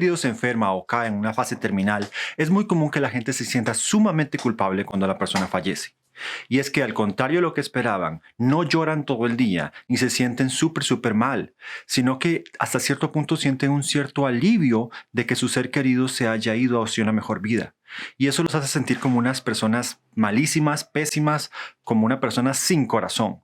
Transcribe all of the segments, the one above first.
querido se enferma o cae en una fase terminal, es muy común que la gente se sienta sumamente culpable cuando la persona fallece. Y es que al contrario de lo que esperaban, no lloran todo el día ni se sienten súper mal, sino que hasta cierto punto sienten un cierto alivio de que su ser querido se haya ido hacia una mejor vida. Y eso los hace sentir como unas personas malísimas, pésimas, como una persona sin corazón.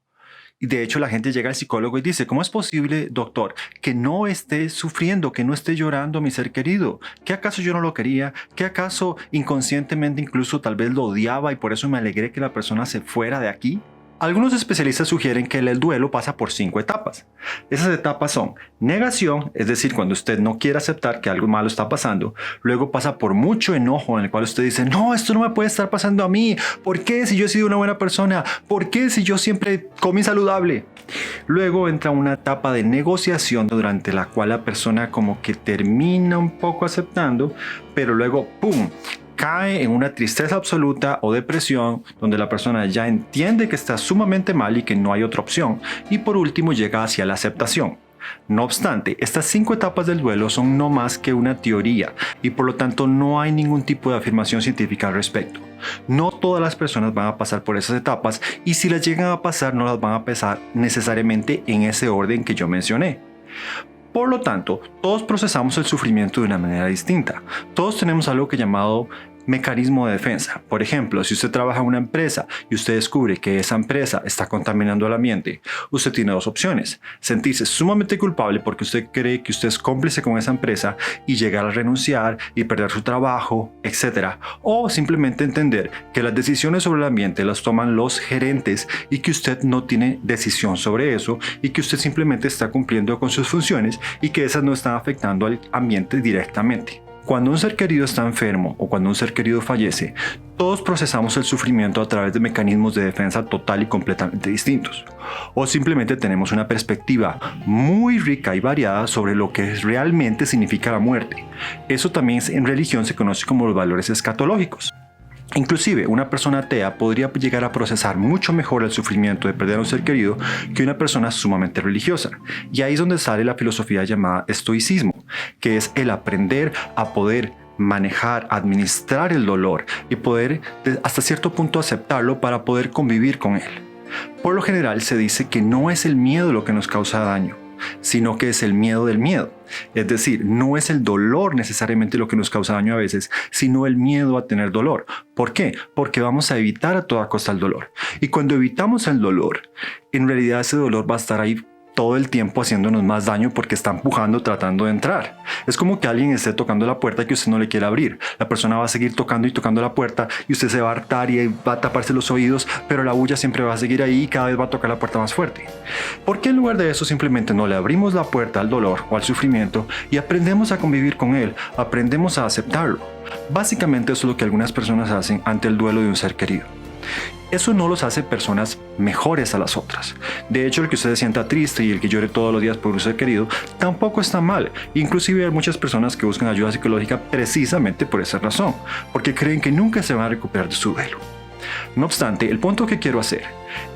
Y de hecho la gente llega al psicólogo y dice, ¿cómo es posible, doctor, que no esté sufriendo, que no esté llorando mi ser querido? ¿Qué acaso yo no lo quería? ¿Qué acaso inconscientemente incluso tal vez lo odiaba y por eso me alegré que la persona se fuera de aquí? Algunos especialistas sugieren que el duelo pasa por 5 etapas. Esas etapas son negación, es decir, cuando usted no quiere aceptar que algo malo está pasando. Luego pasa por mucho enojo, en el cual usted dice, no, esto no me puede estar pasando a mí. ¿Por qué si yo he sido una buena persona? ¿Por qué si yo siempre comí saludable? Luego entra una etapa de negociación durante la cual la persona como que termina un poco aceptando, pero luego ¡pum!, cae en una tristeza absoluta o depresión donde la persona ya entiende que está sumamente mal y que no hay otra opción. Y por último llega hacia la aceptación. No obstante, estas 5 etapas del duelo son no más que una teoría y por lo tanto no hay ningún tipo de afirmación científica al respecto. No todas las personas van a pasar por esas etapas y si las llegan a pasar no las van a pasar necesariamente en ese orden que yo mencioné. Por lo tanto, todos procesamos el sufrimiento de una manera distinta. Todos tenemos algo que llamado mecanismo de defensa. Por ejemplo, si usted trabaja en una empresa y usted descubre que esa empresa está contaminando el ambiente, usted tiene 2 opciones: sentirse sumamente culpable porque usted cree que usted es cómplice con esa empresa y llegar a renunciar y perder su trabajo, etc. O simplemente entender que las decisiones sobre el ambiente las toman los gerentes y que usted no tiene decisión sobre eso y que usted simplemente está cumpliendo con sus funciones y que esas no están afectando al ambiente directamente. Cuando un ser querido está enfermo o cuando un ser querido fallece, todos procesamos el sufrimiento a través de mecanismos de defensa total y completamente distintos. O simplemente tenemos una perspectiva muy rica y variada sobre lo que realmente significa la muerte. Eso también en religión se conoce como los valores escatológicos. Inclusive, una persona atea podría llegar a procesar mucho mejor el sufrimiento de perder a un ser querido que una persona sumamente religiosa. Y ahí es donde sale la filosofía llamada estoicismo, que es el aprender a poder manejar, administrar el dolor y poder hasta cierto punto aceptarlo para poder convivir con él. Por lo general se dice que no es el miedo lo que nos causa daño, sino que es el miedo del miedo. Es decir, no es el dolor necesariamente lo que nos causa daño a veces, sino el miedo a tener dolor. ¿Por qué? Porque vamos a evitar a toda costa el dolor. Y cuando evitamos el dolor, en realidad ese dolor va a estar ahí todo el tiempo haciéndonos más daño porque está empujando, tratando de entrar. Es como que alguien esté tocando la puerta que usted no le quiere abrir. La persona va a seguir tocando y tocando la puerta y usted se va a hartar y va a taparse los oídos, pero la bulla siempre va a seguir ahí y cada vez va a tocar la puerta más fuerte. ¿Por qué en lugar de eso simplemente no le abrimos la puerta al dolor o al sufrimiento y aprendemos a convivir con él, aprendemos a aceptarlo? Básicamente eso es lo que algunas personas hacen ante el duelo de un ser querido. Eso no los hace personas mejores a las otras. De hecho, el que usted se sienta triste y el que llore todos los días por un ser querido tampoco está mal. Inclusive hay muchas personas que buscan ayuda psicológica precisamente por esa razón, porque creen que nunca se van a recuperar de su duelo. No obstante, el punto que quiero hacer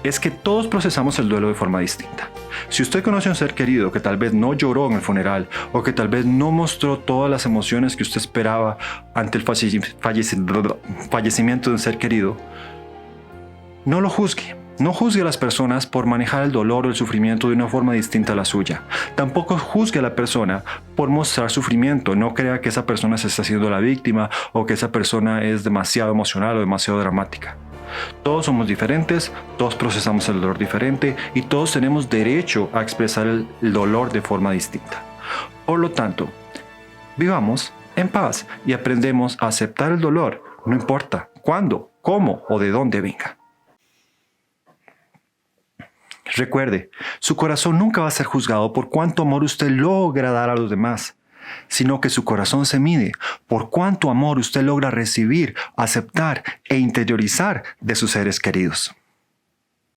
es que todos procesamos el duelo de forma distinta. Si usted conoce a un ser querido que tal vez no lloró en el funeral o que tal vez no mostró todas las emociones que usted esperaba ante el fallecimiento de un ser querido, no lo juzgue. No juzgue a las personas por manejar el dolor o el sufrimiento de una forma distinta a la suya. Tampoco juzgue a la persona por mostrar sufrimiento. No crea que esa persona se está haciendo la víctima o que esa persona es demasiado emocional o demasiado dramática. Todos somos diferentes, todos procesamos el dolor diferente y todos tenemos derecho a expresar el dolor de forma distinta. Por lo tanto, vivamos en paz y aprendemos a aceptar el dolor, no importa cuándo, cómo o de dónde venga. Recuerde, su corazón nunca va a ser juzgado por cuánto amor usted logra dar a los demás, sino que su corazón se mide por cuánto amor usted logra recibir, aceptar e interiorizar de sus seres queridos.